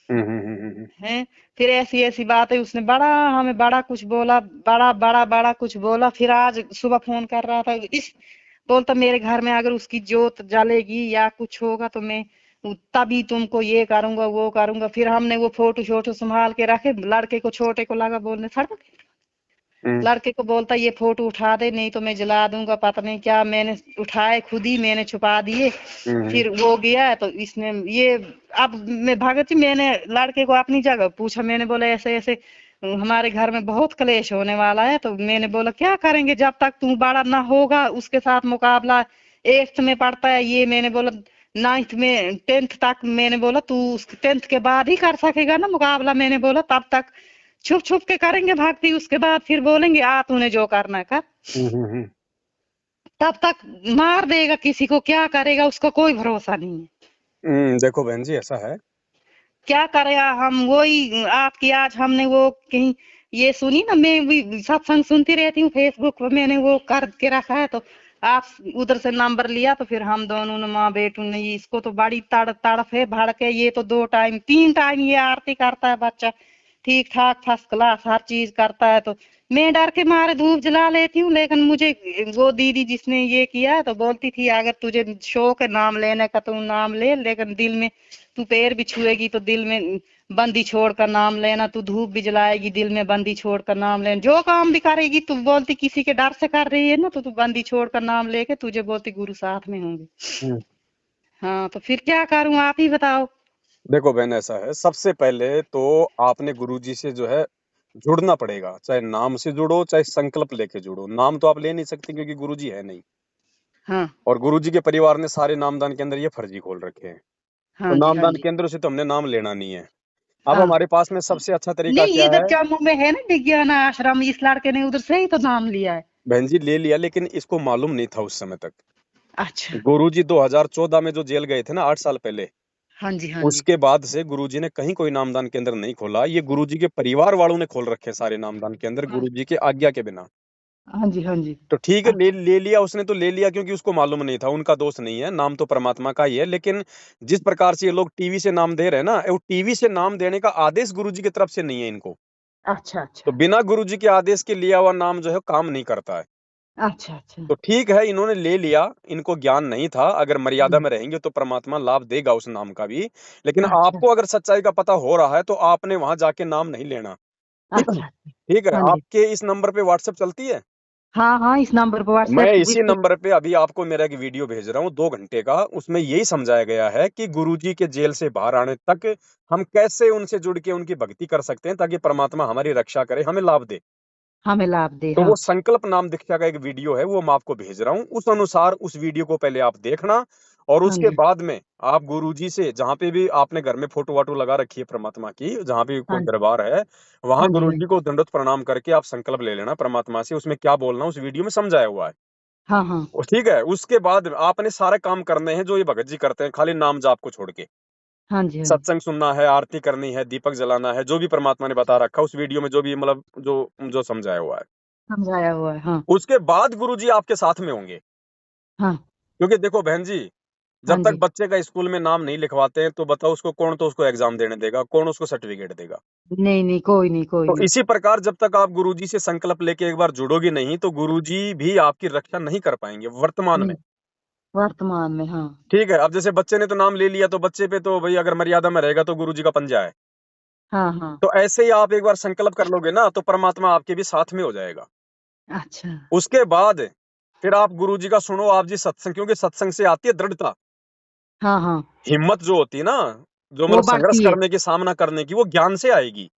हैं? फिर ऐसी ऐसी बातें उसने बड़ा, हमें बड़ा कुछ बोला, बड़ा बड़ा बड़ा कुछ बोला। फिर आज सुबह फोन कर रहा था, इस बोलता मेरे घर में अगर उसकी जोत जलेगी या कुछ होगा तो मैं तभी तुमको ये करूंगा वो करूंगा। फिर हमने वो फोटो शोटो संभाल के रखे, लड़के को छोटे को लगा बोलने, सड़क लड़के को बोलता ये फोटो उठा दे नहीं तो मैं जला दूंगा, पता नहीं क्या, मैंने उठाए खुद ही मैंने छुपा दिए। फिर वो गया तो इसने ये, अब मैं भगत जी मैंने लड़के को अपनी जगह पूछा, मैंने बोला ऐसे ऐसे हमारे घर में बहुत क्लेश होने वाला है, तो मैंने बोला क्या करेंगे जब तक तू बड़ा ना होगा, उसके साथ मुकाबला 8th में पढ़ता है ये। मैंने बोला 9th में 10th तक, मैंने बोला तू 10th के बाद ही कर सकेगा ना मुकाबला। मैंने बोला तब तक छुप छुप के करेंगे भक्ति, उसके बाद फिर बोलेंगे आ तूने जो करना है कर। हम्म। तब तक मार देगा किसी को, क्या करेगा उसका कोई भरोसा नहीं है। देखो बहन जी ऐसा है, क्या करेगा हम। वही आपकी आज हमने वो कहीं ये सुनी ना, मैं भी सत्संग सुनती रहती हूँ फेसबुक पर, मैंने वो कर के रखा है, तो आप उधर से नंबर लिया तो फिर हम दोनों ने माँ बेटू ने, इसको तो बड़ी तड़फ है भड़के। ये तो 2 टाइम 3 टाइम ये आरती करता है बच्चा, ठीक ठाक फर्स्ट क्लास हर चीज करता है। तो मैं डर के मारे धूप जला लेती हूँ, लेकिन मुझे वो दीदी जिसने ये किया तो बोलती थी अगर तुझे शौक है नाम लेने का तो नाम ले, लेकिन दिल में तू पैर भी छुएगी तो दिल में बंदी छोड़कर नाम लेना, तू धूप भी जलाएगी दिल में बंदी छोड़कर नाम लेना, जो काम भी करेगी तू बोलती किसी के डर से कर रही है ना, तो तू बंदी छोड़कर नाम लेके तुझे बोलती गुरु साथ में होंगे। हाँ तो फिर क्या करूं आप ही बताओ। देखो बहन ऐसा है, सबसे पहले तो आपने गुरुजी से जो है जुड़ना पड़ेगा, चाहे नाम से जुड़ो चाहे संकल्प लेके जुड़ो। नाम तो आप ले नहीं सकते क्योंकि गुरुजी है नहीं, हाँ और गुरुजी के परिवार ने सारे नामदान केंद्र ये फर्जी खोल रखे हैं, तो हाँ जी हाँ नामदान जी केंद्रों से तो हमने नाम लेना नहीं है। अब हाँ। हमारे पास में सबसे अच्छा तरीका नहीं क्या इधर है? जम्मू में है ना विज्ञान आश्रम, इस लड़के ने उधर से ही तो नाम लिया है। बहन जी ले लिया, लेकिन इसको मालूम नहीं था उस समय तक। अच्छा। गुरुजी 2014 में जो जेल गए थे ना 8 साल पहले, हाँ जी हाँ जी उसके बाद से गुरुजी ने कहीं कोई नामदान केंद्र नहीं खोला। ये गुरुजी के परिवार वालों ने खोल रखे हैं सारे नामदान केंद्र गुरुजी के आज्ञा के बिना। हाँ जी हाँ जी। तो ठीक है, ले अच्छा ले लिया उसने, तो ले लिया क्योंकि उसको मालूम नहीं था। उनका दोष नहीं है, नाम तो परमात्मा का ही है। लेकिन जिस प्रकार से ये लोग टीवी से नाम दे रहे हैं ना, वो टीवी से नाम देने का आदेश गुरुजी की तरफ से नहीं है इनको। अच्छा तो अच्छा बिना गुरुजी के आदेश के लिया हुआ नाम जो है काम नहीं करता है। अच्छा अच्छा। तो ठीक है, इन्होंने ले लिया, इनको ज्ञान नहीं था। अगर मर्यादा हम्म, में रहेंगे तो परमात्मा लाभ देगा उस नाम का भी। लेकिन अच्छा आपको अगर सच्चाई का पता हो रहा है तो आपने वहां जाके नाम नहीं लेना। अच्छा। ठीक है, हाँ जी। आपके इस नंबर पे व्हाट्सएप चलती है? हाँ हाँ इस नंबर पर मैं व्हाट्सएप इसी नंबर पे अभी आपको मेरा एक वीडियो भेज रहा हूँ 2 घंटे का। उसमें यही समझाया गया है कि गुरुजी के जेल से बाहर आने तक हम कैसे उनसे जुड़ के उनकी भक्ति कर सकते हैं, ताकि परमात्मा हमारी रक्षा करे, हमें लाभ दे। हमें लाभ दे। तो हाँ वो संकल्प नाम दीक्षा का एक वीडियो है, वो मैं आपको भेज रहा हूँ। उस अनुसार उस वीडियो को पहले आप देखना, और हाँ उसके जी बाद में आप गुरुजी से, जहाँ पे भी आपने घर में फोटो वाटो लगा रखी है परमात्मा की, जहाँ भी हाँ कोई दरबार है, वहां हाँ जी हाँ गुरुजी को दंडवत प्रणाम करके आप संकल्प ले लेना परमात्मा से। उसमें क्या बोलना उस वीडियो में समझाया हुआ है। हाँ हाँ ठीक है, उसके बाद आपने सारे काम करने हैं जो ये भगत जी करते हैं, खाली नाम जाप को छोड़ के। हाँ जी हाँ जी। सत्संग सुनना है, आरती करनी है, दीपक जलाना है, जो भी परमात्मा ने बता रखा उस वीडियो में, जो भी मतलब जो जो समझाया हुआ है। समझाया हुआ है। हाँ उसके बाद गुरुजी आपके साथ में होंगे। हाँ क्योंकि देखो बहन जी, हाँ जब तक जी। बच्चे का स्कूल में नाम नहीं लिखवाते हैं तो बताओ उसको कौन, तो उसको एग्जाम देने देगा, कौन उसको सर्टिफिकेट देगा? नहीं नहीं कोई नहीं कोई तो नहीं। इसी प्रकार जब तक आप गुरुजी से संकल्प लेके एक बार जुड़ोगे नहीं, तो गुरुजी भी आपकी रक्षा नहीं कर पाएंगे वर्तमान में। नहीं वर्तमान में। हाँ ठीक है, अब जैसे बच्चे ने तो नाम ले लिया, तो बच्चे पे तो भाई अगर मर्यादा में रहेगा तो गुरुजी का पंजा है। हाँ हाँ। तो ऐसे ही आप एक बार संकल्प कर लोगे ना, तो परमात्मा आपके भी साथ में हो जाएगा। अच्छा। उसके बाद फिर आप गुरुजी का सुनो, आप जी सत्संग, क्योंकि सत्संग से आती है दृढ़ता, हाँ हाँ हिम्मत जो होती है ना, जो वो मतलब संघर्ष बढ़ती है। करने की, सामना करने की, वो ज्ञान से आएगी।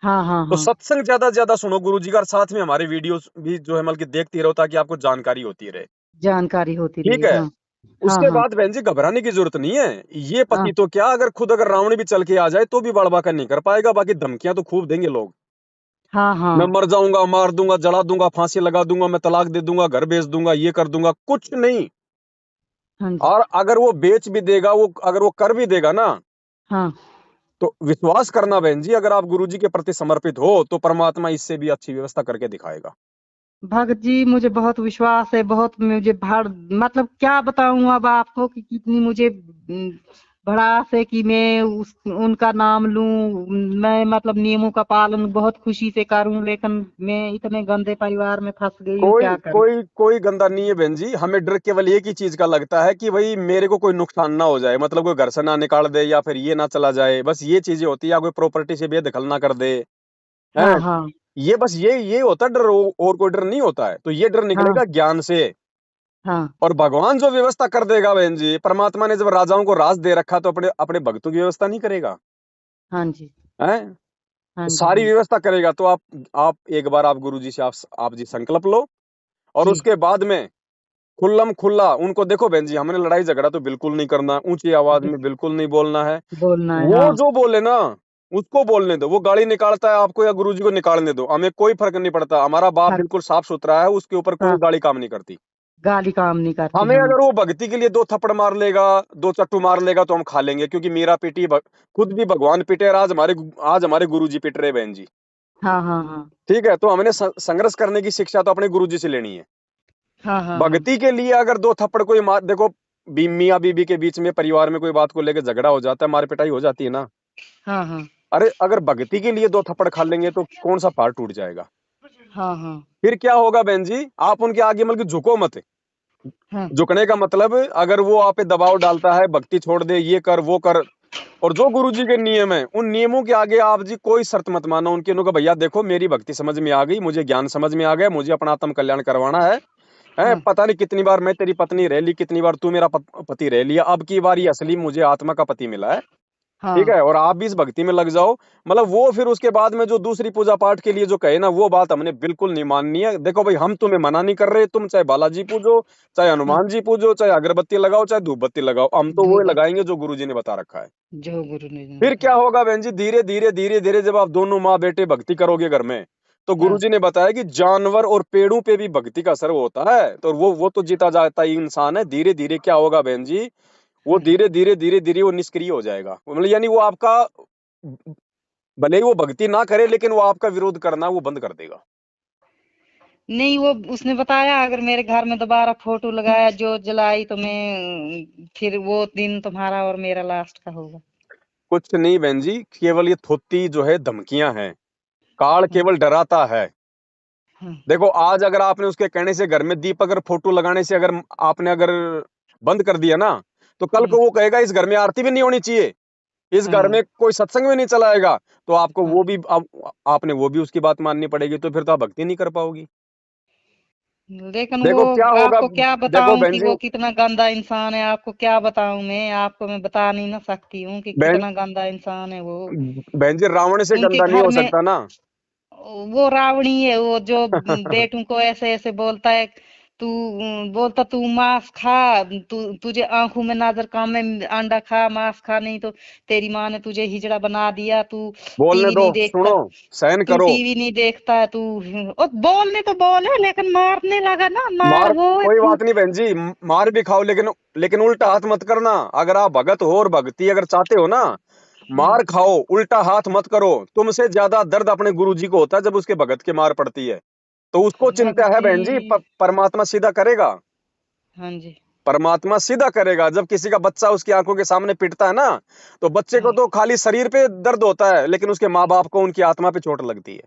हाँ हाँ तो हाँ। सत्संग ज्यादा से ज्यादा सुनो गुरुजी का, और साथ में हमारे वीडियोस भी जो है मतलब कि देखती रहो, ताकि आपको जानकारी होती रहे। जानकारी होती रही। ठीक है, हाँ हाँ उसके हाँ बाद बहन जी घबराने की जरूरत नहीं है। ये हाँ पति तो क्या, अगर खुद अगर रावण भी चल के आ जाए तो भी बड़बाका नहीं कर पाएगा। बाकी धमकियां तो खूब देंगे लोग, हाँ मैं हाँ। मर जाऊंगा, मार दूंगा, जला दूंगा, फांसी लगा दूंगा, मैं तलाक दे दूंगा, घर बेच दूंगा, ये कर दूंगा, कुछ नहीं। हाँ जी। और अगर वो बेच भी देगा, वो अगर वो कर भी देगा ना, हाँ तो विश्वास करना बहन जी, अगर आप गुरुजी के प्रति समर्पित हो तो परमात्मा इससे भी अच्छी व्यवस्था करके दिखाएगा। भगत जी मुझे बहुत विश्वास है, बहुत मुझे भाड़ मतलब क्या बताऊं अब आपको कि कितनी मुझे भड़ास है कि मैं उस उनका नाम लूं। मैं मतलब नियमों का पालन बहुत खुशी से करूं, लेकिन मैं इतने गंदे परिवार में फंस गई हूँ, कोई क्या करूं। कोई कोई गंदा नहीं है बहन जी। हमें डर केवल एक ही चीज का लगता है कि भाई मेरे को कोई नुकसान ना हो जाए, मतलब कोई घर से ना निकाल दे, या फिर ये ना चला जाए, बस ये चीजें होती है। या कोई प्रॉपर्टी से बेदखल ना कर दे, हैं? हाँ हाँ ये बस ये होता है डर, और कोई डर नहीं होता है। तो ये डर हाँ निकलेगा ज्ञान से। हाँ और भगवान जो व्यवस्था कर देगा बहन जी, परमात्मा ने जब राजाओं को राज दे रखा तो अपने अपने भक्तों की व्यवस्था नहीं करेगा? हाँ जी हैं? हाँ जी सारी हाँ जी व्यवस्था करेगा। तो आप एक बार आप गुरु जी से आप जी संकल्प लो, और जी। उसके बाद में खुल्लम खुल्ला उनको देखो बहन जी, हमने लड़ाई झगड़ा तो बिल्कुल नहीं करना, ऊंची आवाज में बिल्कुल नहीं बोलना है। बोलना है, वो हाँ। जो बोले ना उसको बोलने दो, वो गाली निकालता है आपको या गुरुजी को निकालने दो, हमें कोई फर्क नहीं पड़ता। हमारा बाप हाँ, बिल्कुल साफ सुथरा है, उसके ऊपर कोई हाँ, गाली काम नहीं करती। गाली काम नहीं करती, हमें हाँ। अगर वो भक्ति के लिए 2 थप्पड़ मार लेगा, 2 चट्टू मार लेगा तो हम खा लेंगे, क्योंकि मेरा पिटी खुद भी भगवान पिटे और आज हमारे गुरुजी पिट रहे बहन जी। हाँ, हाँ, हाँ। ठीक है, तो हमने संघर्ष करने की शिक्षा तो अपने गुरुजी से लेनी है। हाँ, हाँ, हाँ। भक्ति के लिए अगर 2 थप्पड़ कोई मार, देखो मियाँ बीबी के बीच में परिवार में कोई बात को लेकर झगड़ा हो जाता है, मार पिटाई हो जाती है ना। हाँ, हाँ। अरे अगर भक्ति के लिए 2 थप्पड़ खा लेंगे तो कौन सा पहाड़ टूट जाएगा। हाँ, हाँ। फिर क्या होगा बहन जी, आप उनके आगे मतलब झुको मत। हाँ, झुकने का मतलब अगर वो आप पे दबाव डालता है, भक्ति छोड़ दे, ये कर वो कर, और जो गुरुजी के नियम है उन नियमों के आगे आप जी कोई शर्त मत मानो उनके। उनको भैया देखो मेरी भक्ति समझ में आ गई, मुझे ज्ञान समझ में आ गया, मुझे अपना आत्म कल्याण करवाना है। हाँ, पता नहीं कितनी बार मैं तेरी पत्नी रह ली, कितनी बार तू मेरा पति रह लिया, अब की बार ये असली मुझे आत्मा का पति मिला है। ठीक हाँ। है, और आप भी इस भक्ति में लग जाओ। मतलब वो फिर उसके बाद में जो दूसरी पूजा पाठ के लिए जो कहे ना, वो बात हमने बिल्कुल नहीं माननी है। देखो भाई, हम तुम्हें मना नहीं कर रहे, तुम चाहे बालाजी पूजो, चाहे हाँ, हनुमान जी पूजो, चाहे अगरबत्ती लगाओ, चाहे धूप बत्ती लगाओ, हम तो वो धूप लगाएंगे जो गुरुजी ने बता रखा है। जो गुरु ने फिर बताया। क्या होगा बहन जी, धीरे धीरे धीरे धीरे जब आप दोनों माँ बेटे भक्ति करोगे घर में, तो हाँ, गुरुजी ने बताया कि जानवर और पेड़ों पे भी भक्ति का असर होता है। तो वो तो जीता जाता ही इंसान है। धीरे धीरे क्या होगा बहन जी, वो हाँ। धीरे धीरे धीरे धीरे वो निष्क्रिय हो जाएगा। मतलब यानी वो आपका, भले ही वो भक्ति ना करे, लेकिन वो आपका विरोध करना वो बंद कर देगा। नहीं, वो उसने बताया अगर मेरे घर में दोबारा फोटो लगाया जो जलाई तो मैं फिर वो दिन तुम्हारा और मेरा लास्ट का होगा। कुछ नहीं बहन जी, केवल ये थोती जो है धमकियां हैं। काल हाँ, केवल डराता है। हाँ, देखो आज अगर आपने उसके कहने से घर में दीप, अगर फोटो लगाने से अगर आपने अगर बंद कर दिया ना, तो कल को वो कहेगा इस घर में आरती भी नहीं होनी चाहिए, इस घर हाँ, में कोई सत्संग भी नहीं चलाएगा, तो आपको हाँ। वो भी आपने वो भी उसकी बात माननी पड़ेगी, तो फिर तो आप भक्ति नहीं कर पाओगी। लेकिन वो देखो क्या होगा, आपको क्या देखो बताऊं बहन कि जी, वो कितना गंदा इंसान है। आपको क्या बताऊं, मैं आपको मैं बता नहीं ना सकती हूँ कि बहन कितना गंदा इंसान है वो। बहन जी, रावण से उनके गंदा नहीं घर हो में सकता ना। वो रावणी है, वो जो बेटों को ऐसे ऐसे बोलता है। तू बोलता तू मांस खा, तुझे आंखों में नजर कम है, अंडा खा, मांस खा, नहीं तो तेरी माँ ने तुझे हिजड़ा बना दिया। तू बोलने टीवी दो, नहीं देखता, सुनो, सहन तू करो। टीवी नहीं देखता है तू। और बोलने तो बोले लेकिन मारने लगा ना, मार मार वो है कोई खूब। बात नहीं बहन जी, मार भी खाओ, लेकिन लेकिन उल्टा हाथ मत करना। अगर आप भगत हो और भक्ति अगर चाहते हो ना, हम्म, मार खाओ, उल्टा हाथ मत करो। तुमसे ज्यादा दर्द अपने गुरुजी को होता है जब उसके भगत के मार पड़ती है। तो उसको चिंता है भक्ति। बहन जी, परमात्मा सीधा करेगा। हाँ जी। परमात्मा सीधा करेगा। जब किसी का बच्चा उसकी आंखों के सामने पिटता है ना, तो बच्चे को हाँ, तो खाली शरीर पे दर्द होता है, लेकिन उसके माँ बाप को उनकी आत्मा पे चोट लगती है।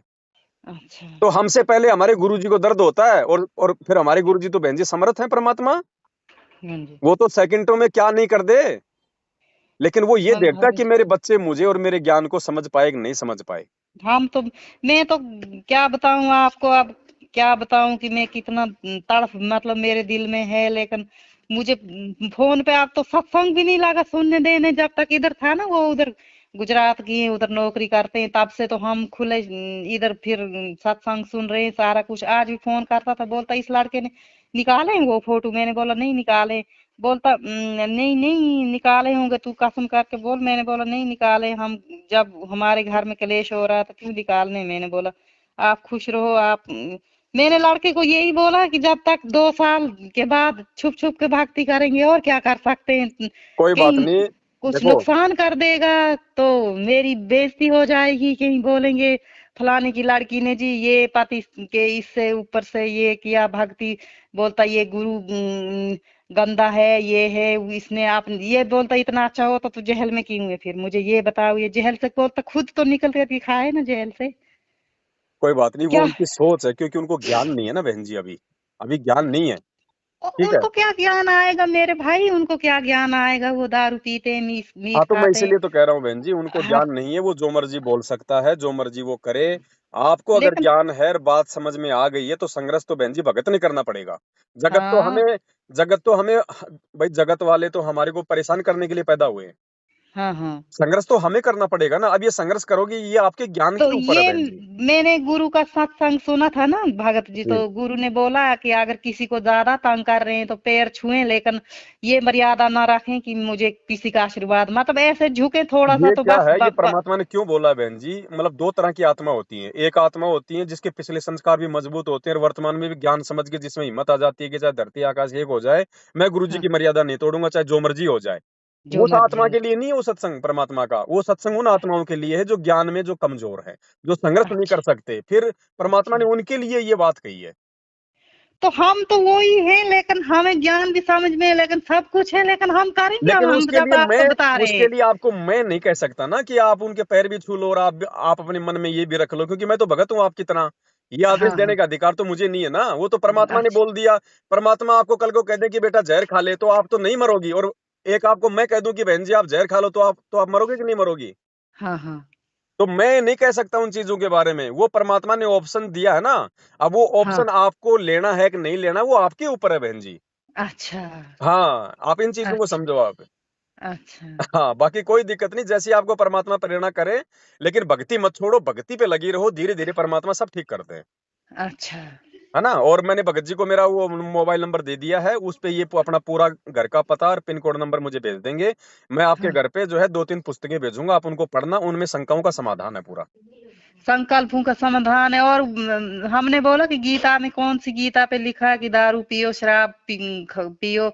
अच्छा। तो हमसे पहले हमारे गुरुजी को दर्द होता है, और फिर हमारे गुरुजी तो बहन जी समर्थ है परमात्मा। हाँ जी। वो तो सेकंडों में क्या नहीं कर दे, लेकिन वो ये हम देखता है कि भविष्य मेरे बच्चे मुझे और मेरे ज्ञान को समझ पाए कि नहीं समझ पाए। हम तो मैं तो क्या बताऊं आपको अब। क्या बताऊं कि मैं कितना तड़फ मतलब मेरे दिल में है। लेकिन मुझे फोन पे आप तो सत्संग भी नहीं लगा सुनने देने। जब तक इधर था ना, वो उधर गुजरात की है, उधर नौकरी करते हैं, तब से तो हम खुले इधर फिर सत्संग सुन रहे हैं सारा कुछ। आज भी फोन करता था, बोलता इस लड़के ने निकाले हैं वो फोटो। मैंने बोला नहीं निकाले। बोलता नहीं नहीं निकाले होंगे, तू कसम करके बोल। मैंने बोला नहीं निकाले हम। जब हमारे घर में कलेश हो रहा था क्यों निकालने। मैंने बोला आप खुश रहो आप। मैंने लड़के को यही बोला कि जब तक 2 साल के बाद छुप छुप के भक्ति करेंगे और क्या कर सकते हैं। कोई बात कहीं नहीं। कुछ देखो, नुकसान कर देगा तो मेरी बेइज्जती हो जाएगी। कहीं बोलेंगे फलाने की लड़की ने जी ये पति के इससे ऊपर से ये किया भक्ति। बोलता ये गुरु गंदा है, ये है इसने। आप ये बोलता इतना अच्छा हो तो जेल में क्यों है। फिर मुझे ये बताओ, ये जेल से बोलता खुद तो निकल कर दिखा है ना जेल से। कोई बात नहीं, वो क्या उनकी सोच है, क्योंकि उनको ज्ञान नहीं है ना बहन जी, अभी अभी ज्ञान नहीं है। ठीक है। उनको क्या ज्ञान आएगा मेरे भाई, उनको क्या ज्ञान आएगा। वो दारू पीते हैं, मीट हाँ, मीट तो मैं खाते हैं। इसीलिए तो कह रहा हूँ बहन जी, उनको हाँ, ज्ञान नहीं है, वो जो मर्जी बोल सकता है, जो मर्जी वो करे। आपको अगर लेकिन ज्ञान है और बात समझ में आ गई है, तो संघर्ष तो बहन जी भगत ने करना पड़ेगा। जगत तो हाँ, हमें जगत तो हमें भाई, जगत वाले तो हमारे को परेशान करने के लिए पैदा हुए हैं। हाँ हाँ। संघर्ष तो हमें करना पड़ेगा ना। अब ये संघर्ष करोगे, ये आपके ज्ञान तो के ऊपर है ये बहन जी। मैंने गुरु का सत्संग सुना था ना भगत जी, जी तो गुरु ने बोला कि अगर किसी को ज्यादा तंग कर रहे हैं तो पैर छुएं, लेकिन ये मर्यादा ना रखें कि मुझे किसी का आशीर्वाद, मतलब ऐसे झुके थोड़ा सा ये तो क्या बस है, ये परमात्मा ने क्यों बोला बहन जी? मतलब दो तरह की आत्मा होती है। एक आत्मा होती है जिसके पिछले संस्कार भी मजबूत होते हैं और वर्तमान में भी ज्ञान समझ के जिसमें हिम्मत आ जाती है कि चाहे धरती आकाश एक हो जाए, मैं गुरु जी हाँ, की मर्यादा नहीं तोड़ूंगा, चाहे जो मर्जी हो जाए। जो उस मर्जी आत्मा हो। के लिए नहीं है वो सत्संग परमात्मा का। वो सत्संग उन आत्माओं के लिए है जो ज्ञान में जो कमजोर है, जो संघर्ष नहीं कर अच्छा सकते। फिर परमात्मा अच्छा। ने उनके लिए ये बात कही है। तो हम तो वो ही हैं, लेकिन हमें ज्ञान भी समझ में है, लेकिन सब कुछ है, लेकिन हम करेंगे अब, लेकिन हम उसके जब लिए आपको मैं बता रहे उसके हैं। लिए आपको मैं नहीं कह सकता ना कि आप उनके पैर भी छू लो और आप अपने मन में ये भी रख लो, क्योंकि मैं तो भगत हूँ आपकी तरह। ये आदेश हाँ देने हाँ। का अधिकार तो मुझे नहीं है ना, वो तो परमात्मा ने अच्छा। बोल दिया। परमात्मा आपको कल को कह दे कि बेटा जहर खा ले, तो आप तो नहीं मरोगी। और एक आपको मैं कह दूं कि बहन जी आप जहर खा लो, तो आप मरोगे कि नहीं मरोगी? हाँ हाँ। तो मैं नहीं कह सकता उन चीजों के बारे में। वो परमात्मा ने ऑप्शन दिया है ना। अब वो हाँ। ऑप्शन आपको लेना है कि नहीं लेना, वो आपके ऊपर है बहन जी। अच्छा हाँ, आप इन चीजों को अच्छा। समझो आप। अच्छा हाँ, बाकी कोई दिक्कत नहीं, जैसी आपको परमात्मा प्रेरणा करे। लेकिन भक्ति मत छोड़ो, भक्ति पे लगी रहो, धीरे धीरे परमात्मा सब ठीक करते हैं। अच्छा। है ना? और मैंने भगत जी को मेरा वो मोबाइल नंबर दे दिया है, उस पे ये अपना पूरा घर का पता और पिन कोड नंबर मुझे भेज देंगे। मैं आपके हाँ। घर पे जो है 2-3 पुस्तकें भेजूंगा, आप उनको पढ़ना, उनमें शंकाओं का समाधान है पूरा। संकल्पों का समाधान है। और हमने बोला कि गीता में कौन सी गीता पे लिखा है कि दारू पियो, शराब पियो,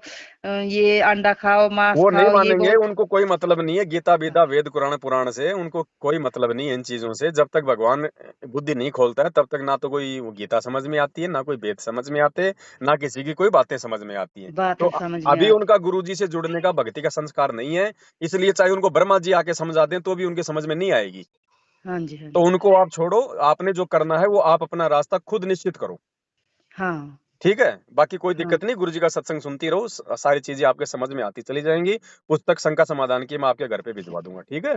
ये अंडा खाओ, मांस वो नहीं खाओ, ये मानेंगे, बोल। उनको कोई मतलब नहीं है गीता बीता वेद कुरान पुराण से, उनको कोई मतलब नहीं है इन चीजों से। जब तक भगवान बुद्धि नहीं खोलता है तब तक ना तो कोई वो गीता समझ में आती है, ना कोई वेद समझ में आते, ना किसी की कोई बातें समझ में आती हैं। तो बातें समझ में अभी आती। उनका गुरुजी से जुड़ने का भक्ति का संस्कार नहीं है, इसलिए चाहे उनको ब्रह्मा जी आके समझा दें तो भी उनके समझ में नहीं आएगी। हाँ जी हाँ तो जी। उनको आप छोड़ो, आपने जो करना है वो आप अपना रास्ता खुद निश्चित करो। हाँ ठीक है? बाकी कोई हाँ। दिक्कत नहीं, गुरुजी का सत्संग सुनती रहो, सारी चीजें आपके समझ में आती चली जाएंगी। पुस्तक शंका समाधान की मैं आपके घर पे भिजवा दूंगा, ठीक है?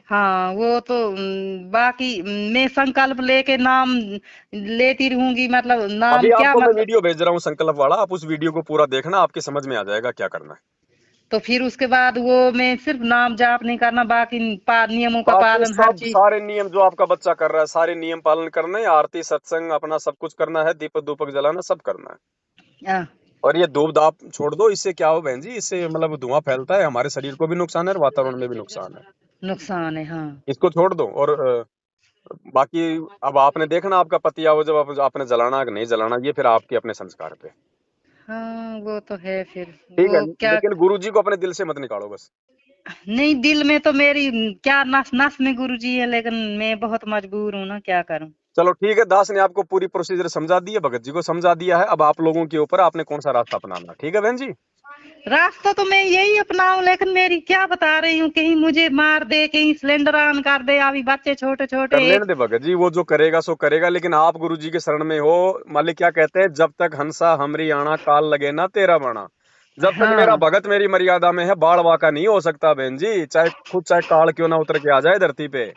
हाँ वो तो बाकी मैं संकल्प लेके नाम लेती रहूंगी, मतलब अभी नाम क्या, आपको मैं मतलब। वीडियो भेज रहा हूँ संकल्प वाला, आप उस वीडियो को पूरा देखना, आपके समझ में आ जाएगा क्या करना है। तो फिर उसके बाद वो मैं सिर्फ नाम जाप नहीं करना, बाकी नियमों का बाकी पालन हर सब चीज। सारे नियम जो आपका बच्चा कर रहा है, सारे नियम पालन करने हैं, आरती सत्संग अपना सब कुछ करना है, दीपक धूपक जलाना सब करना है। हाँ, और ये धूप धाप छोड़ दो, इससे क्या हो बहन जी, इससे मतलब धुआं फैलता है, हमारे शरीर को भी नुकसान है और वातावरण में भी नुकसान है। नुकसान है। हाँ इसको छोड़ दो। और बाकी अब आपने देखना आपका पति आओ जब आपने जलाना कि नहीं जलाना, ये फिर आपके अपने संस्कार पे। हाँ। वो तो है फिर। ठीक है, वो क्या। लेकिन गुरुजी को अपने दिल से मत निकालो बस। नहीं, दिल में तो मेरी क्या नस नस में गुरुजी है, लेकिन मैं बहुत मजबूर हूँ ना, क्या करूँ। चलो ठीक है, दास ने आपको पूरी प्रोसीजर समझा दी है, भगत जी को समझा दिया है, अब आप लोगों के ऊपर आपने कौन सा रास्ता अपनाना है। ठीक है बहन जी? रास्ता तो मैं यही अपनाऊं, लेकिन मेरी क्या बता रही हूँ, कहीं मुझे मार दे, कहीं सिलेंडर ऑन कर दे, अभी बच्चे छोटे कर छोटे लेने एक। दे भगत जी, वो जो करेगा सो करेगा, लेकिन आप गुरु जी के शरण में हो। मालिक क्या कहते हैं, जब तक हंसा हमरी आना, काल लगे ना तेरा बाणा। जब तक मेरा हाँ। भगत मेरी मर्यादा में है, बाढ़ वाका नहीं हो सकता बहन जी, चाहे काल क्यों ना उतर के आ जाए धरती पे।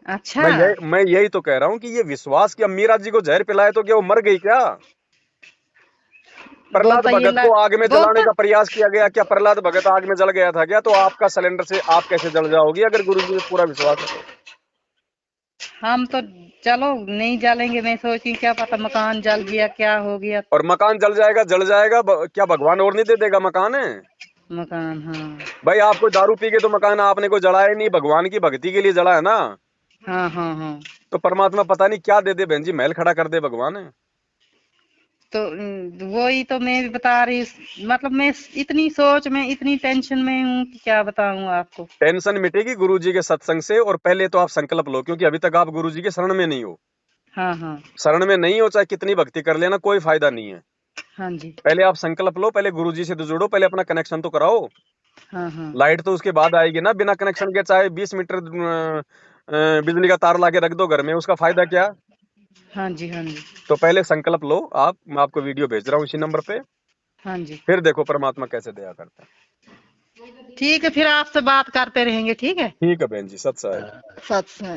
अच्छा। मैं यही तो कह रहा हूँ कि ये विश्वास, कि अब मीरा जी को जहर पिलाए तो क्या वो मर गई क्या? प्रहलाद बोलता ये भगत को आग में जलाने बोलता। का प्रयास किया गया, क्या प्रहलाद भगत आग में जल गया था क्या? तो आपका सिलेंडर से आप कैसे जल जाओगी अगर गुरु जी पे पूरा विश्वास है तो? हम तो चलो नहीं जलेंगे, मैं सोची क्या पता मकान जल गया, क्या हो गया। और मकान जल जाएगा जल जाएगा, क्या भगवान और नहीं दे देगा मकान है? मकान। हाँ भाई आप कोई दारू पी के तो मकान आपने कोई जलाया ही नहीं, भगवान की भक्ति के लिए जला है ना। हाँ हाँ। हाँ तो परमात्मा पता नहीं क्या दे दे बहन जी, महल खड़ा कर दे भगवान है। तो वही तो मैं भी बता रही, मतलब मैं इतनी सोच में, इतनी टेंशन में हूँ कि क्या बताऊँ आपको। टेंशन मिटेगी गुरु जी के सत्संग से, और पहले तो आप संकल्प लो, क्योंकि अभी तक आप गुरु जी के शरण में नहीं हो। हाँ हाँ। शरण में नहीं हो चाहे कितनी भक्ति कर लेना, कोई फायदा नहीं है। हाँ जी। पहले आप संकल्प लो, पहले गुरु जी से तो जुड़ो, पहले अपना कनेक्शन तो कराओ। हाँ हाँ। लाइट तो उसके बाद आएगी ना, बिना कनेक्शन के चाहे 20 मीटर बिजली का तार लाके रख दो घर में, उसका फायदा क्या? हाँ जी। हाँ जी। तो पहले संकल्प लो आप, मैं आपको वीडियो भेज रहा हूँ इसी नंबर पे, हाँ जी। फिर देखो परमात्मा कैसे दया करता है। ठीक है, फिर आपसे बात करते रहेंगे, ठीक है। ठीक है बहन जी, सत्य है। सच है।